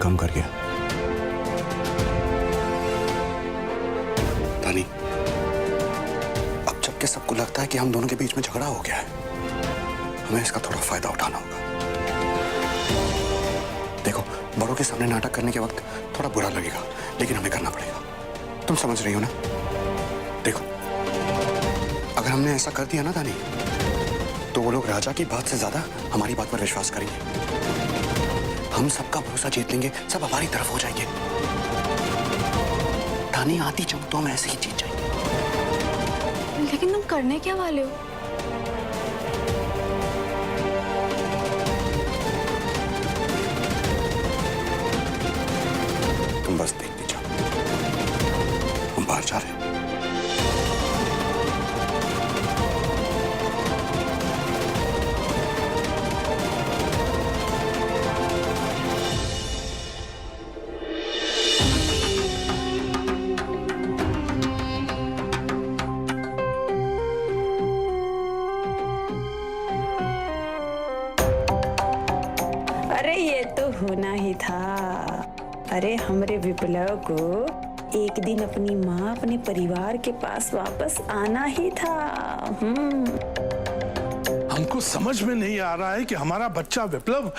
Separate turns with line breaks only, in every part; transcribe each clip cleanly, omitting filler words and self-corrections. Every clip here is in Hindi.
काम कर गया। रानी, अब जबकि सबको लगता है कि हम दोनों के बीच में झगड़ा हो गया है, हमें इसका थोड़ा फायदा उठाना होगा। देखो, बड़ों के सामने नाटक करने के वक्त थोड़ा बुरा लगेगा, लेकिन हमें करना पड़ेगा। तुम समझ रही हो ना? देखो, अगर हमने ऐसा कर दिया ना रानी, तो वो लोग राजा की बात से ज्यादा हमारी बात पर विश्वास करेंगे। हम सबका भरोसा जीत लेंगे, सब हमारी तरफ हो जाएंगे। रानी, आती जंग तो हम ऐसे ही जीत जाएंगे।
लेकिन तुम करने क्या वाले हो?
तुम बस देखते जाओ, हम बाहर जा रहे हैं।
अरे ये तो होना ही था। अरे हमरे विप्लव को एक दिन अपनी माँ अपने परिवार के पास वापस आना ही था।
हमको समझ में नहीं आ रहा है कि हमारा बच्चा विप्लव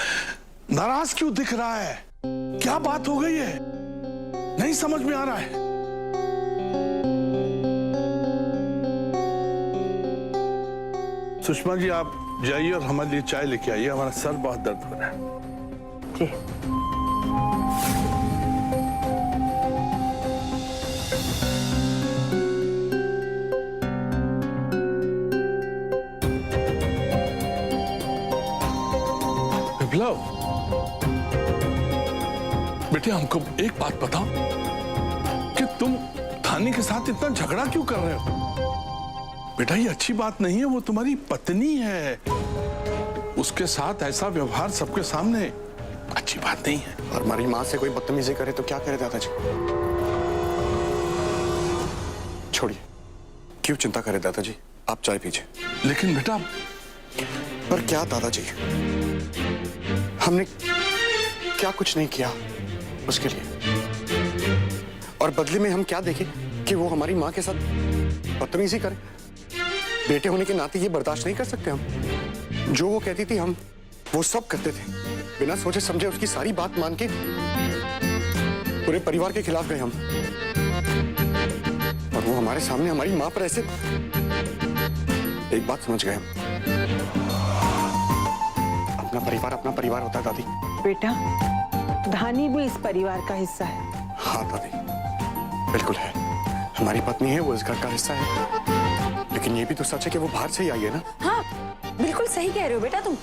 नाराज क्यों दिख रहा है। क्या बात हो गई है, नहीं समझ में आ रहा है। सुषमा जी, आप जाइए और हमारे लिए चाय लेके आइए, हमारा सर बहुत दर्द हो रहा है।
जी।
विप्लव, बेटे हमको एक बात बताओ कि तुम धानी के साथ इतना झगड़ा क्यों कर रहे हो? बेटा ये अच्छी बात नहीं है, वो तुम्हारी पत्नी है, उसके साथ ऐसा व्यवहार सबके सामने अच्छी बात नहीं है।
और हमारी माँ से कोई बदतमीजी करे तो क्या करे दादाजी? छोड़िए, क्यों चिंता करे दादाजी, आप चाय पीजिए।
लेकिन बेटा,
पर क्या दादाजी, हमने क्या कुछ नहीं किया उसके लिए, और बदले में हम क्या देखें कि वो हमारी माँ के साथ बदतमीजी करे? बेटे होने के नाते ये बर्दाश्त नहीं कर सकते हम। जो वो कहती थी हम वो सब करते थे, बिना सोचे समझे उसकी सारी बात मान के पूरे परिवार के खिलाफ गए हम, और वो हमारे सामने हमारी माँ पर ऐसे। एक बात समझ गए हम, अपना परिवार होता है दादी।
बेटा, धानी भी इस परिवार का हिस्सा है।
हाँ दादी, बिल्कुल है, हमारी पत्नी है, वो इस घर का हिस्सा है। लेकिन ये भी तो सच है कि वो बाहर से ही आई है ना।
हाँ, बिल्कुल सही कह रहे हो बेटा तुम।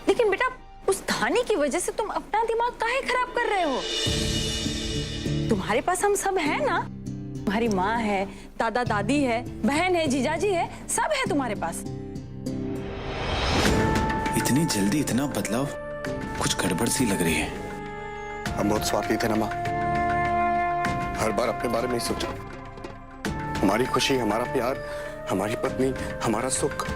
लेकिन बेटा, उस धानी की वजह से तुम अपना दिमाग काहे खराब कर रहे हो? तुम्हारे पास हम सब हैं ना, तुम्हारी माँ है, दादा दादी है, बहन है, जीजाजी है, सब है तुम्हारे पास।
इतनी जल्दी इतना बदलाव, कुछ गड़बड़ सी लग रही है।
हम बहुत स्वार्थी थे ना माँ, हर बार अपने बारे में ही सोचा। हमारी खुशी, हमारा प्यार, हमारी पत्नी, हमारा सुख,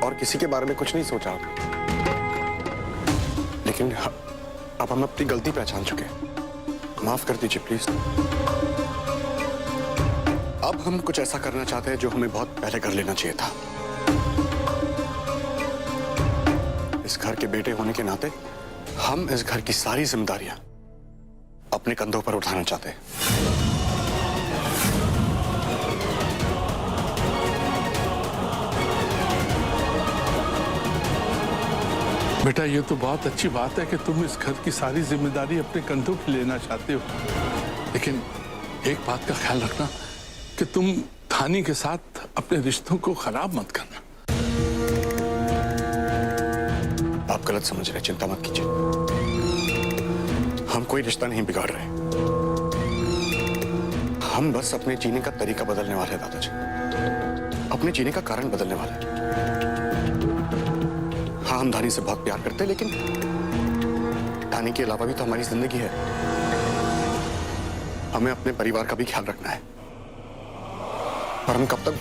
और किसी के बारे में कुछ नहीं सोचा। लेकिन अब हम अपनी गलती पहचान चुके हैं, माफ कर दीजिए प्लीज। अब हम कुछ ऐसा करना चाहते हैं जो हमें बहुत पहले कर लेना चाहिए था। इस घर के बेटे होने के नाते हम इस घर की सारी जिम्मेदारियां अपने कंधों पर उठाना चाहते हैं।
बेटा ये तो बहुत अच्छी बात है कि तुम इस घर की सारी जिम्मेदारी अपने कंधों पे लेना चाहते हो, लेकिन एक बात का ख्याल रखना कि तुम धानी के साथ अपने रिश्तों को खराब मत करना।
आप गलत समझ रहे, चिंता मत कीजिए, हम कोई रिश्ता नहीं बिगाड़ रहे, हम बस अपने जीने का तरीका बदलने वाले हैं दादाजी, अपने जीने का कारण बदलने वाले हैं। हाँ, हम धानी से बहुत प्यार करते हैं, लेकिन धानी के अलावा भी तो हमारी जिंदगी है, हमें अपने परिवार का भी ख्याल रखना है। और हम कब तक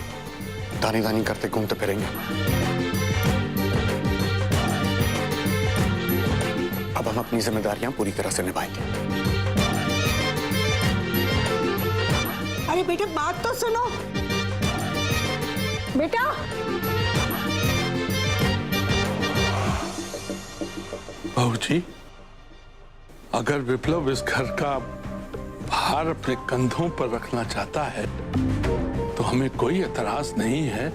धानी धानी करते घूमते फिरेंगे? अब हम अपनी जिम्मेदारियां पूरी तरह से निभाएंगे।
अरे बेटे बात तो सुनो। बेटा
बहू जी, अगर विप्लव इस घर का भार अपने कंधों पर रखना चाहता है तो हमें कोई एतराज नहीं है,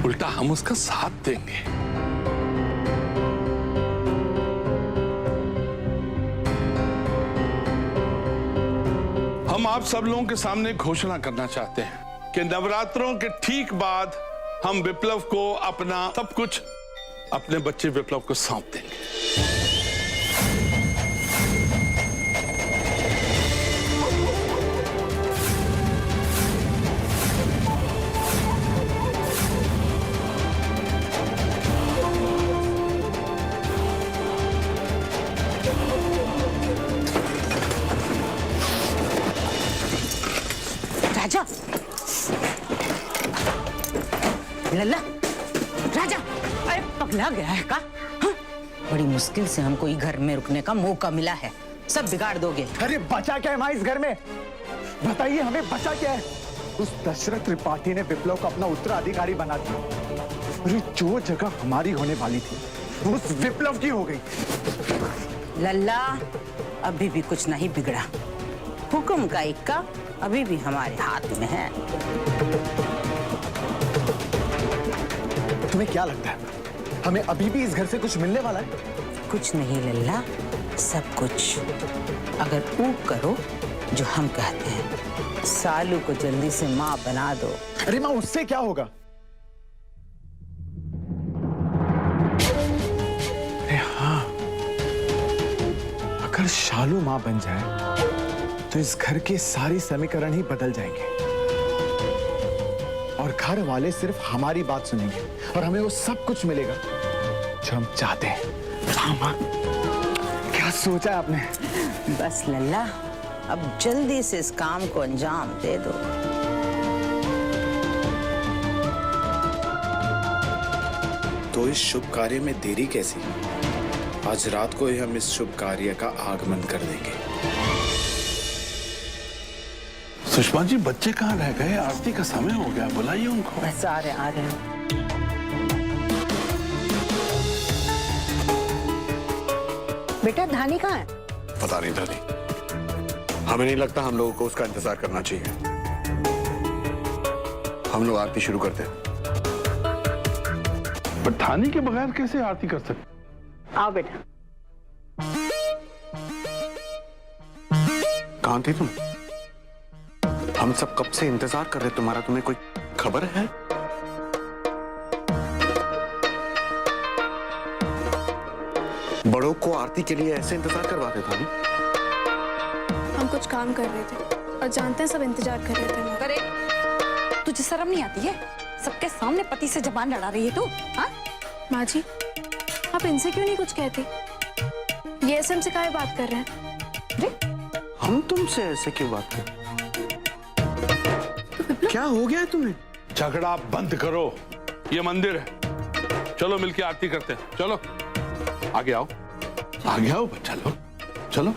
उल्टा हम उसका साथ देंगे। हम आप सब लोगों के सामने घोषणा करना चाहते हैं कि नवरात्रों के ठीक बाद हम विप्लव को अपना सब कुछ अपने बच्चे विप्लव को सौंप देंगे।
राजा, लल्ला, राजा, अरे पगला गया है का? हाँ? बड़ी मुश्किल से हमको इस घर में रुकने का मौका मिला है, सब बिगाड़ दोगे।
अरे बचा क्या है माँ इस घर में? बताइए हमें बचा क्या है? उस दशरथ त्रिपाठी ने विप्लव को अपना उत्तराधिकारी बना दिया। अरे जो जगह हमारी होने वाली थी वो उस विप्लव की हो गई।
लल्ला, अभी भी कुछ नहीं बिगड़ा। हुक्म का इक्का अभी भी हमारे हाथ में है।
तुम्हें क्या लगता है हमें अभी भी इस घर से कुछ मिलने वाला है?
कुछ नहीं लल्ला, सब कुछ। अगर वो करो जो हम कहते हैं, सालू को जल्दी से माँ बना दो।
अरे माँ उससे क्या होगा? अरे हाँ, अगर शालू माँ बन जाए तो इस घर के सारे समीकरण ही बदल जाएंगे और घर वाले सिर्फ हमारी बात सुनेंगे और हमें वो सब कुछ मिलेगा जो हम चाहते हैं। हाँ माँ, क्या सोचा है आपने?
बस लल्ला, अब जल्दी से इस काम को अंजाम दे दो।
तो इस शुभ कार्य में देरी कैसी? आज रात को ही हम इस शुभ कार्य का आगमन कर देंगे।
सुषमा जी, बच्चे कहाँ रह गए? आरती का समय हो गया, बुलाइए उनको।
बस आ रहे हैं। बेटा धानी कहाँ है?
पता नहीं दादी, हमें नहीं लगता हम लोगों को उसका इंतजार करना चाहिए। हम लोग आरती शुरू करते हैं।
पर थाने के बगैर कैसे आरती कर सकते?
आओ बेटा।
कहाँ थी तुम? हम सब कब से इंतजार कर रहे तुम्हारा, तुम्हें कोई खबर है? बड़ों को आरती के लिए ऐसे इंतजार करवाते था ना?
हम कुछ काम कर रहे थे और जानते हैं सब इंतजार कर रहे थे।
अरे तुझे शर्म नहीं आती है? सबके सामने पति से जबान लड़ा रही है तू? हाँ?
माँ जी, आप इनसे क्यों नहीं कुछ कहती? ये ऐसे हमसे काहे बात कर रहे हैं?
अरे
हम तुमसे ऐसे क्यों बात कर? क्या हो गया है तुम्हें?
झगड़ा बंद करो, ये मंदिर है। चलो मिलके आरती करते हैं, चलो आगे आओ, आगे आओ बच्चा लोग, चलो।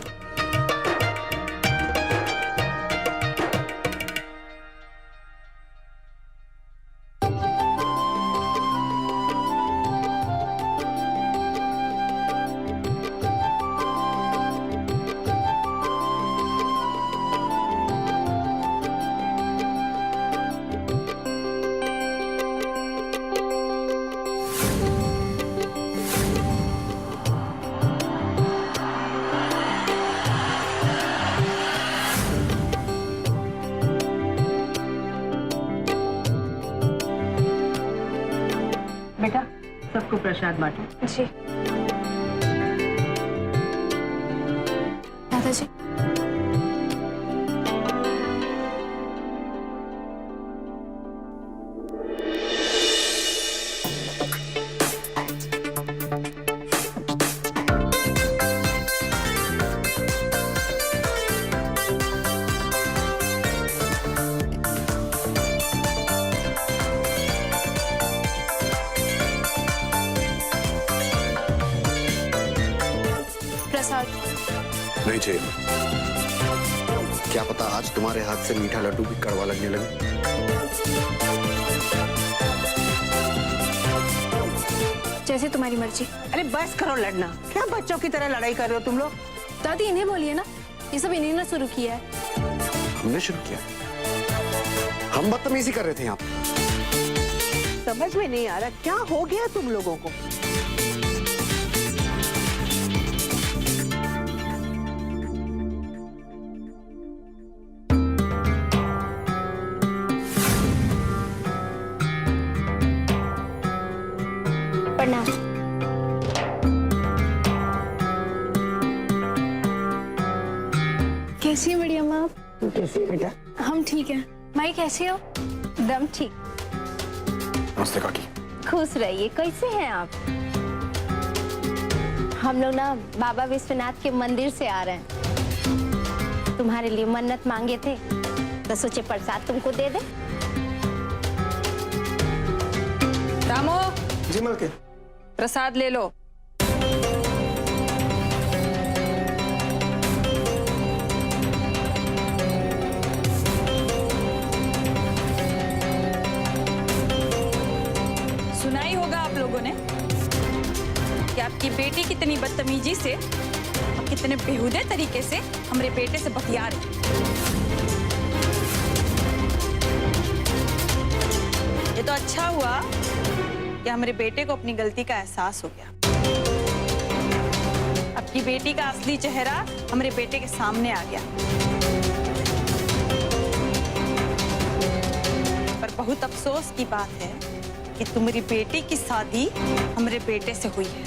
बेटा सबको प्रसाद बांटो।
जी दादाजी,
नहीं चाहिए। क्या पता आज तुम्हारे हाथ से मीठा लड्डू भी कड़वा लगने लगे।
जैसे तुम्हारी मर्जी।
अरे बस करो लड़ना, क्या बच्चों की तरह लड़ाई कर रहे हो तुम लोग?
दादी इन्हें बोलिए ना, ये सब इन्हीं ने शुरू किया है।
हमने शुरू किया, हम बदतमीजी कर रहे थे यहाँ पे।
समझ में नहीं आ रहा क्या हो गया तुम लोगों को।
प्रणाम। कैसी है बढ़िया माँ?
कैसे बेटा?
हम ठीक हैं। माई कैसी हो?
दम ठीक।
नमस्ते काकी।
खुश रहिए। कैसे हैं आप? हम लोग ना बाबा विश्वनाथ के मंदिर से आ रहे हैं। तुम्हारे लिए मन्नत मांगे थे तो सोचे प्रसाद तुमको दे दे।
रामो,
जी मलके।
प्रसाद ले लो। सुना ही होगा आप लोगों ने कि आपकी बेटी कितनी बदतमीजी से और कितने बेहुदे तरीके से हमारे बेटे से बतिया रही। ये तो अच्छा हुआ कि हमारे बेटे को अपनी गलती का एहसास हो गया। आपकी बेटी का असली चेहरा हमारे बेटे के सामने आ गया। पर बहुत अफसोस की बात है कि तुम्हारी बेटी की शादी हमारे बेटे से हुई है।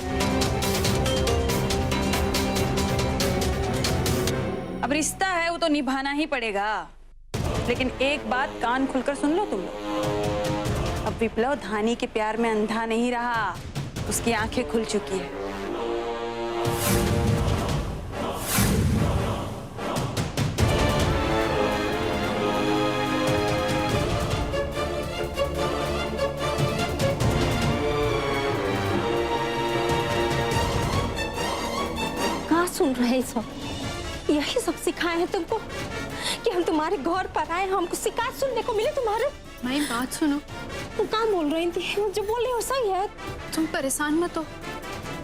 अब रिश्ता है वो तो निभाना ही पड़ेगा, लेकिन एक बात कान खुलकर सुन लो तुम लोग। अब विप्लव धानी के प्यार में अंधा नहीं रहा, उसकी आंखें खुल चुकी है।
कहाँ सुन रहे हैं सब? यही सब सिखाए हैं तुमको कि हम तुम्हारे घर पर आए, हमको शिकायत सुनने को मिले तुम्हारे।
माई बात सुनो।
तुम कहाँ बोल रही थी? जो बोल रही हो सही है।
तुम परेशान मत हो,